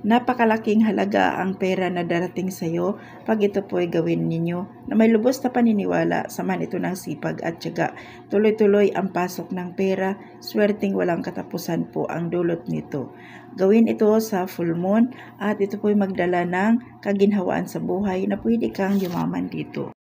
napakalaking halaga ang pera na darating sa iyo pag ito po ay gawin ninyo na may lubos na paniniwala, samahan ito ng sipag at tiyaga. Tuloy-tuloy ang pasok ng pera, swerteng walang katapusan po ang dulot nito. Gawin ito sa full moon at ito po ay magdala ng kaginhawaan sa buhay na pwede kang yumaman dito.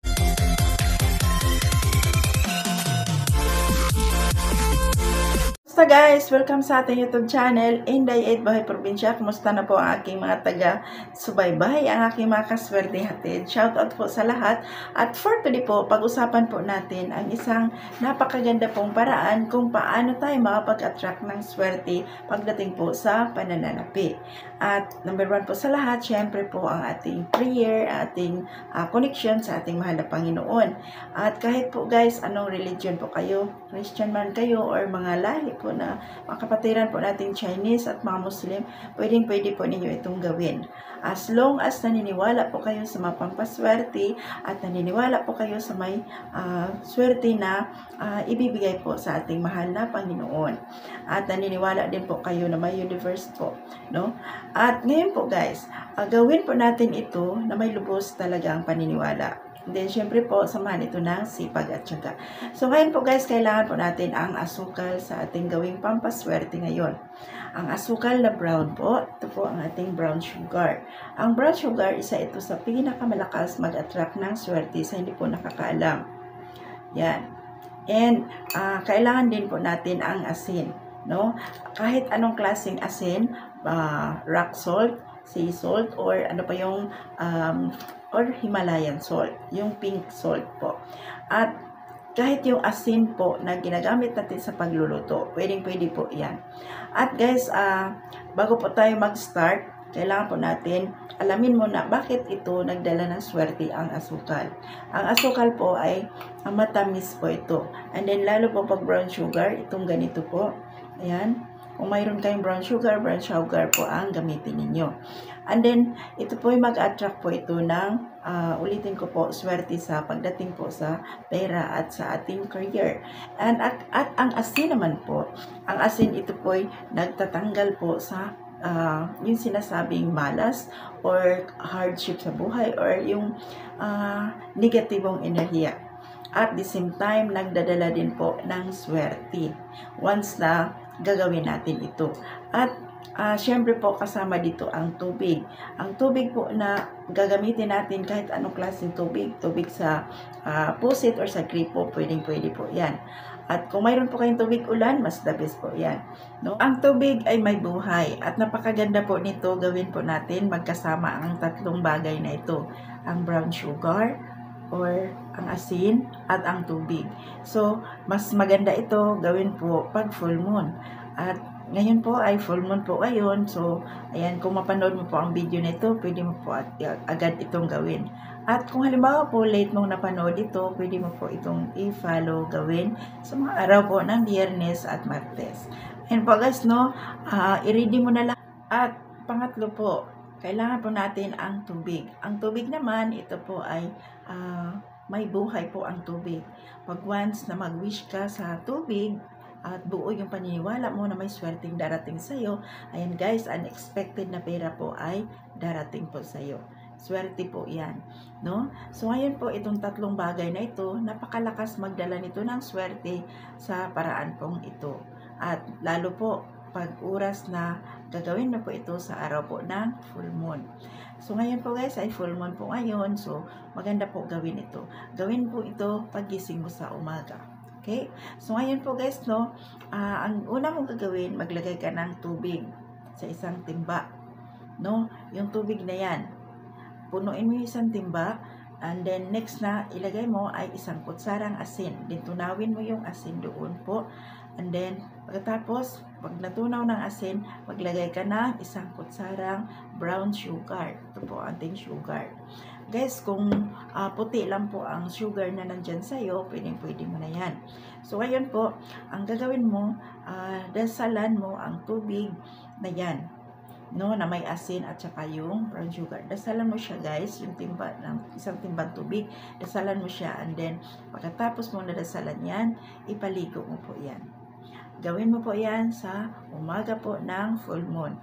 Kumusta guys? Welcome sa ating YouTube channel, Inday 8 Bahay Probinsya. Kumusta na po ang aking mga taga-subaybay, ang aking mga kaswerte hatid. Shoutout po sa lahat. At for today po, pag-usapan po natin ang isang napakaganda pong paraan kung paano tayo makapag-attract ng swerte pagdating po sa pananalapi. At number 1 po sa lahat, syempre po ang ating prayer, ating connection sa ating mahal na Panginoon. At kahit po guys, anong religion po kayo, Christian man kayo or mga lahi po na mga kapatiran po nating Chinese at mga Muslim, pwede po ninyo itong gawin. As long as naniniwala po kayo sa mapampaswerte at naniniwala po kayo sa may swerte na ibibigay po sa ating mahal na Panginoon. At naniniwala din po kayo na may universe po, no? At ngayon po guys, gawin po natin ito na may lubos talaga ang paniniwala. Then, syempre po, samahan ito ng sipag at tiyaga. So, ngayon po guys, kailangan po natin ang asukal sa ating gawing pampaswerte ngayon. Ang asukal na brown po, ito po ang ating brown sugar. Ang brown sugar, isa ito sa pinakamalakas mag-attract ng swerte sa hindi po nakakaalam. Yan. And, kailangan din po natin ang asin. No? Kahit anong klaseng asin, rock salt, sea salt, or ano pa yung or Himalayan salt, yung pink salt po. At kahit yung asin po na ginagamit natin sa pagluluto, pwede po yan. At guys, bago po tayo mag-start, kailangan po natin alamin muna bakit ito nagdala ng swerte ang asukal. Ang asukal po ay matamis po ito. And then lalo po pag brown sugar, itong ganito po. Ayan. Kung mayroon kayong brown sugar po ang gamitin ninyo. And then, ito po ay mag-attract po ito ng, ulitin ko po, swerte sa pagdating po sa pera at sa ating career. And at ang asin naman po, ang asin ito po ay nagtatanggal po sa yung sinasabing malas or hardship sa buhay or yung negatibong enerhiya. At the same time, nagdadala din po ng swerte once na gagawin natin ito. At syempre po kasama dito ang tubig. Ang tubig po na gagamitin natin kahit anong klaseng tubig. Tubig sa pusit or sa gripo, pwede po yan. At kung mayroon po kayong tubig ulan, mas the best po yan. No? Ang tubig ay may buhay. At napakaganda po nito, gawin po natin magkasama ang tatlong bagay na ito. Ang brown sugar, or ang asin at ang tubig. So, mas maganda ito gawin po pag full moon. At ngayon po ay full moon po ngayon. So, ayan, kung mapanood mo po ang video nito, pwede mo po agad itong gawin. At kung halimbawa po late mong napanood ito, pwede mo po itong i-follow gawin sa mga araw po ng Biyernes at Martes. Ayan po guys, no? I-ready mo na lang. At pangatlo po, kailangan po natin ang tubig. Ang tubig naman, ito po ay may buhay po ang tubig. Pag once na mag-wish ka sa tubig at buo yung paniniwala mo na may swerteng darating sa iyo, ayan guys, unexpected na pera po ay darating po sa iyo. Swerte po yan, no? So ngayon po itong tatlong bagay na ito, napakalakas magdala nito ng swerte sa paraan pong ito. At lalo po pag oras na gagawin na po ito sa araw po ng full moon. So ngayon po guys ay full moon po ngayon, so maganda po gawin ito. Gawin po ito pagising mo sa umaga. Okay? So ngayon po guys, no, ang una mong gagawin, maglagay ka ng tubig sa isang timba. No? Yung tubig na yan, punuin mo yung isang timba. And then next na ilagay mo ay isang kutsarang asin. Then tunawin mo yung asin doon po. And then pagkatapos, pag natunaw ng asin, maglagay ka ng isang kutsarang brown sugar. Ito po ating sugar. Guys, kung puti lang po ang sugar na nandyan sa'yo, pwede mo na yan. So ngayon po, ang gagawin mo, dasalan mo ang tubig na yan, no, na may asin at saka yung brown sugar. Dasalan mo siya guys, yung timba ng isang timbang tubig, dasalan mo siya, and then pagkatapos mo nadasalan yan, ipaligo mo po yan. Gawin mo po yan sa umaga po ng full moon.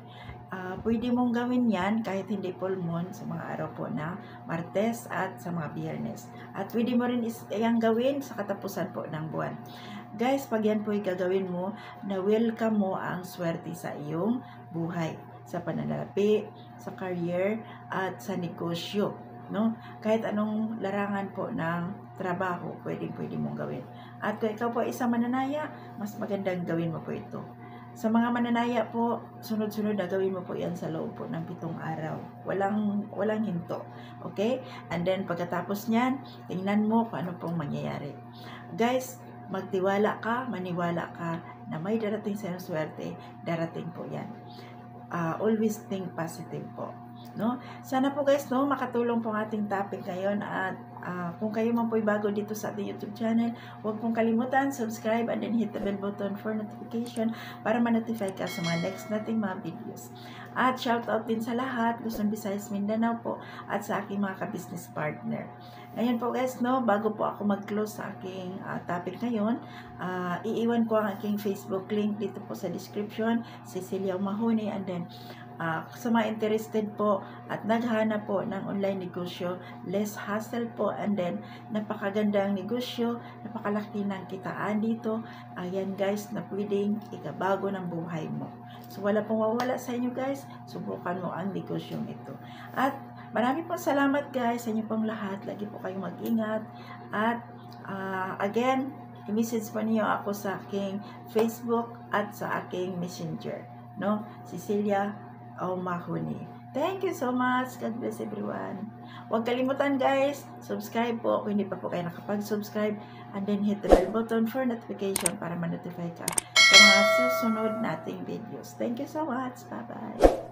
pwede mong gawin yan kahit hindi full moon sa mga araw po na Martes at sa mga Biyernes. At pwede mo rin yung gawin sa katapusan po ng buwan. Guys, pag yan po gagawin mo, na welcome mo ang swerte sa iyong buhay, sa pananalapi, sa career, at sa negosyo. No? Kahit anong larangan po ng trabaho, pwede mong gawin. At kung ikaw po ay isang mananaya, mas magandang gawin mo po ito. Sa mga mananaya po, sunod-sunod na gawin mo po yan sa loob po ng 7 araw. Walang hinto. Okay? And then, pagkatapos niyan, tingnan mo kung ano pong mangyayari. Guys, magtiwala ka, maniwala ka na may darating sa iyong swerte, darating po yan. Always think positive po. No? Sana po guys, no, makatulong po ang ating topic ngayon. At kung kayo man po bago dito sa ating YouTube channel, huwag pong kalimutan, subscribe and then hit the bell button for notification para ma-notify ka sa mga next nating mga videos. At shout out din sa lahat, Luzon, Visayas, Mindanao po, at sa aking mga ka-business partner. Ngayon po guys, no, bago po ako mag-close sa aking topic ngayon, iiwan ko ang aking Facebook link dito po sa description, Cecilia Mahoney, and then sa mga interested po at naghanap po ng online negosyo, less hassle po, and then napakagandang negosyo, napakalaki ng kitaan dito, ayan guys, na pwedeng ikabago ng buhay mo. So wala pong mawala sa inyo guys, subukan mo ang negosyong ito. At marami pong salamat guys sa inyo pong lahat, lagi po kayong mag-ingat. At again, i-message po niyo ako sa aking Facebook at sa aking Messenger, no? Cecilia Mahoney. Thank you so much. God bless everyone. Huwag kalimutan guys, subscribe po kung hindi pa po kayo nakapag-subscribe, and then hit the bell button for notification para ma-notify ka sa mga susunod nating videos. Thank you so much. Bye-bye.